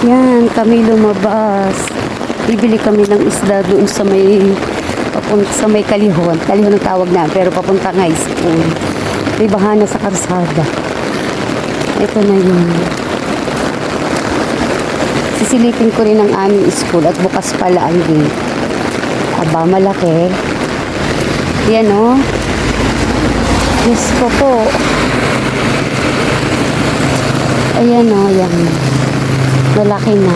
Yan, kami lumabas. Bibili kami ng isda doon sa may Kalihon. Kalihon ang tawag na, pero papunta nga school. May bahana sa karsada. Ito na yun. Sisilipin ko rin ang aming school at bukas pala ang gate. Aba, malaki. Yan o. Diyos ko po. Ayan o, yan. Malaki na.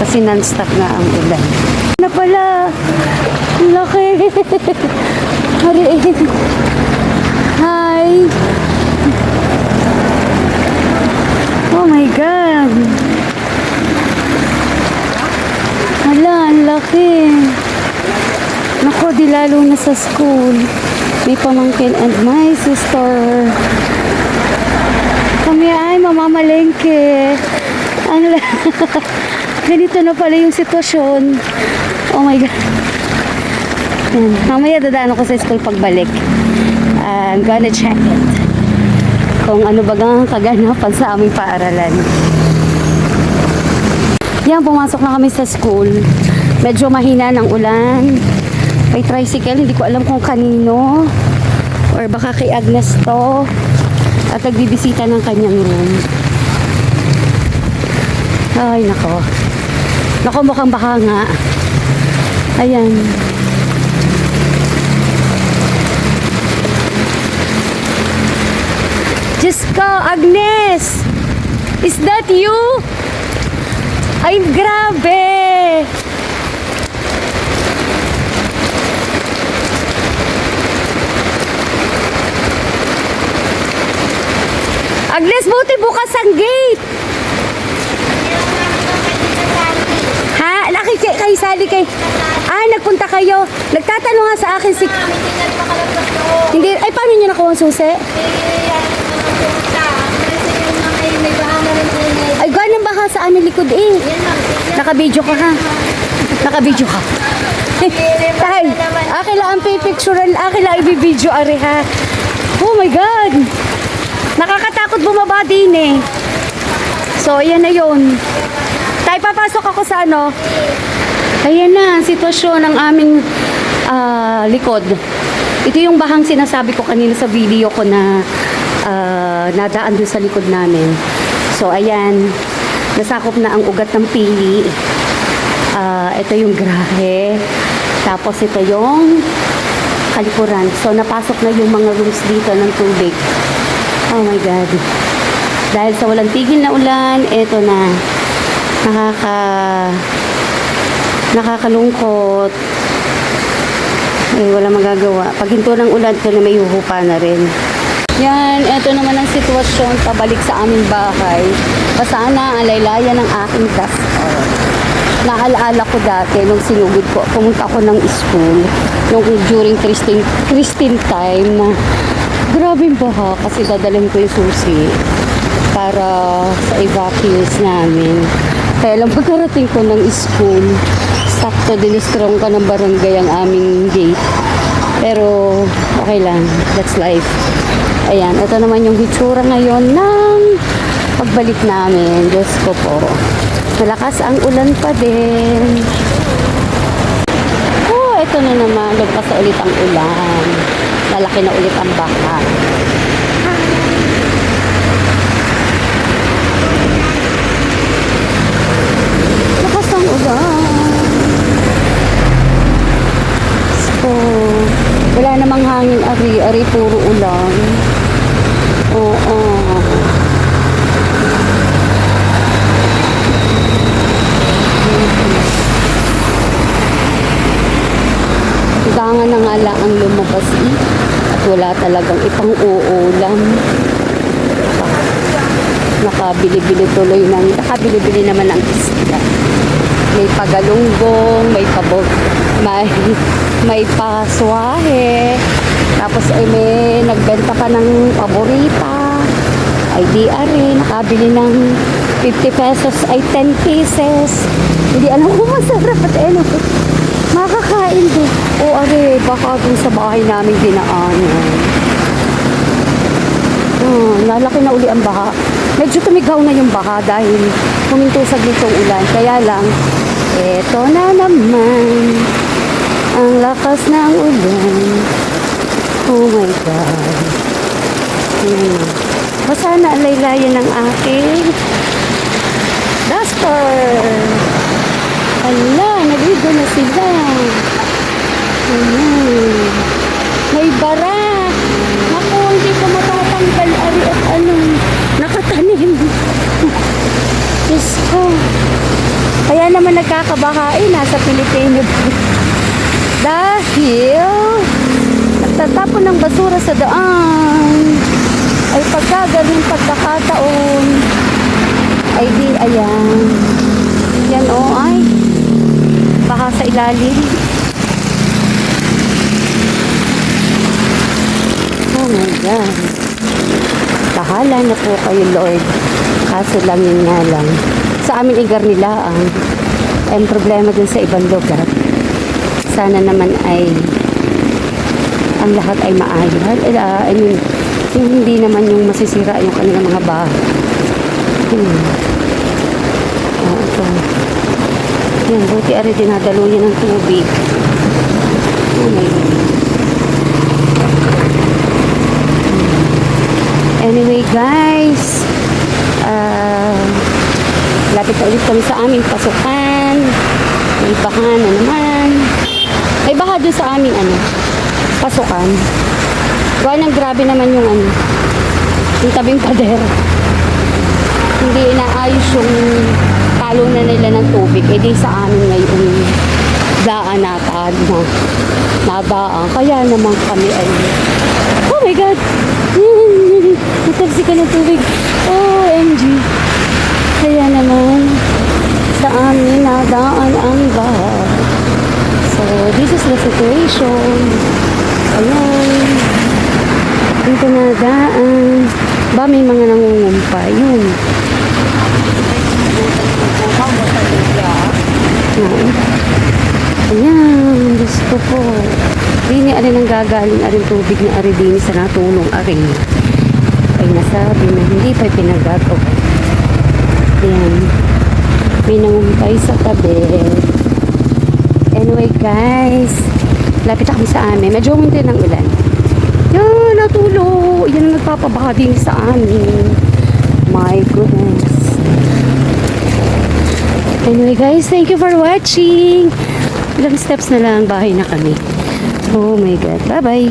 Kasi non-stop nga ang ulan. Na pala. Laki. Hariin. Hi. Oh my God. Hala, ang laki. Naku, di lalo na sa school. May pamangkin and my sister. Kami ay mamamalengke. Ganito na pala yung sitwasyon. Oh my God. Mamaya dadaan ako sa school pagbalik. I'm gonna check it. Kung ano bagang kaganapan sa aming paaralan. Yan, pumasok na kami sa school. Medyo mahina ng ulan. May tricycle, hindi ko alam kung kanino. Or baka kay Agnes to. At nagbibisita ng kanyang room. Ay, nako. Nako, mukhang baka nga. Ayan. Diyos ko, Agnes! Is that you? Ay, grabe! Agnes, buti bukas ang gate! Ha? Kay Sally, kay... Ah, nagpunta kayo. Nagtatanong nga sa akin si... Hindi, ay, paano niyo nakuha ang susi? Ay, ganun baka sa aming likod eh. Naka-video ka ha? Naka-video ka. Tay, akin lang ang pipicturean, akin lang i-video are ha. Oh my God! Nakakatakot bumaba din eh. So, ayan na yun. Tay, papasok ako sa ano. Ayan na, ang sitwasyon ng aming likod. Ito yung bahang sinasabi ko kanina sa video ko na nadaan doon sa likod namin. So, ayan. Nasakop na ang ugat ng pili. Ito yung grahe. Tapos, ito yung kalikuran. So, napasok na yung mga rooms dito ng tubig. Oh my God. Dahil sa walang tigil na ulan, ito na. Nakakalungkot. Wala magagawa. Pag hinto ng ulan, ito na may huhupa na rin. Yan, ito naman ang sitwasyon pabalik sa aming bahay. Basaan na ang laylayan ng aking duster. Naalaala ko dati nung sinugod ko, pumunta ako ng school nung during Christine time na grabing baha kasi dadalhin ko yung susi para sa evacuees namin. Kaya lang pagkarating ko ng school, sakto dinistrong ka ng barangay ang aming gate. Pero okay lang, that's life. Ayan, ito naman yung hitsura ngayon ng pagbalik namin. Diyos ko po. Malakas ang ulan pa din. Oh, ito na naman. Lagpas na ulit ang ulan. Lalaki na ulit ang baka. Lakas ang ulan. So, wala namang hangin ari-ari, puro ulan. Oo. Higangan na nga lang ang lumabas at wala talagang ipang uulam. Nakabili-bili tuloy nakabili-bili naman ang isda. May pagalunggong, may paswahe, tapos ay may nagbenta pa ng paborita, ay di ari, nakabili ng 50 pesos ay 10 pieces. Hindi alam kung masarap at ano. Makakain din. O ari, baka dun sa bahay namin dinaanan. Nalaki na uli ang baha. Medyo tumigaw na yung baha dahil huminto saglit yung ulan. Kaya lang, eto na naman ang lakas ng ulan. Oh my God. Ayan. Basa na ang laylayan ng aking duster. Hala, naligo na sila. Ayan. May bara. Naku, hindi ko matatanggal ari at anong nakatanim. Diyos ko. Kaya naman nagkakabahain nasa Pilipino. Dahil nagtatapon ng basura sa daan. Ay pagkagaling pagkakataon. Ay di, ayan. Yan o, ay. Baha sa ilalim. Oh my God. Bahala na po kayo, Lord. Kaso lang yun nga lang. Sa amin igar nila ang problema dun sa ibang lugar. Sana naman ay ang lahat ay maayos. I mean, yung hindi naman yung masisira yung kanilang mga bahay. Ito. Yan, buti ari dinadalo niya ng tubig. Oh my God. Anyway guys, lapit na ulit kami sa aming pasukan. May baha na naman. May baha dun sa aming pasukan. Gawa ng grabe naman yung yung tabing pader. Hindi inaayos yung talo na nila ng tubig. E di sa amin ngayon daan natad na nadaan. Kaya naman kami ay oh my God! Natalsi ka ng tubig. OMG. Kaya naman sa amin nadaan ang baha. So this is the situation. Ayan. Dito nadaan. Ba may mga nangungumpa. Yun. Ayan. Diyos ko po. Dini ari nang gagaling aring tubig na ari dini sa natulong ari. Ay nasabi na hindi pa pinagato. Ayan. May nangumpay sa tabi. Anyway guys. Lapit na kami sa amin. Medyo huminti ng ulan. Yan, natulo. Yan ang nagpapabaha din sa amin. My goodness. Anyway guys, thank you for watching. Ilang steps na lang, bahay na kami. Oh my God. Bye-bye.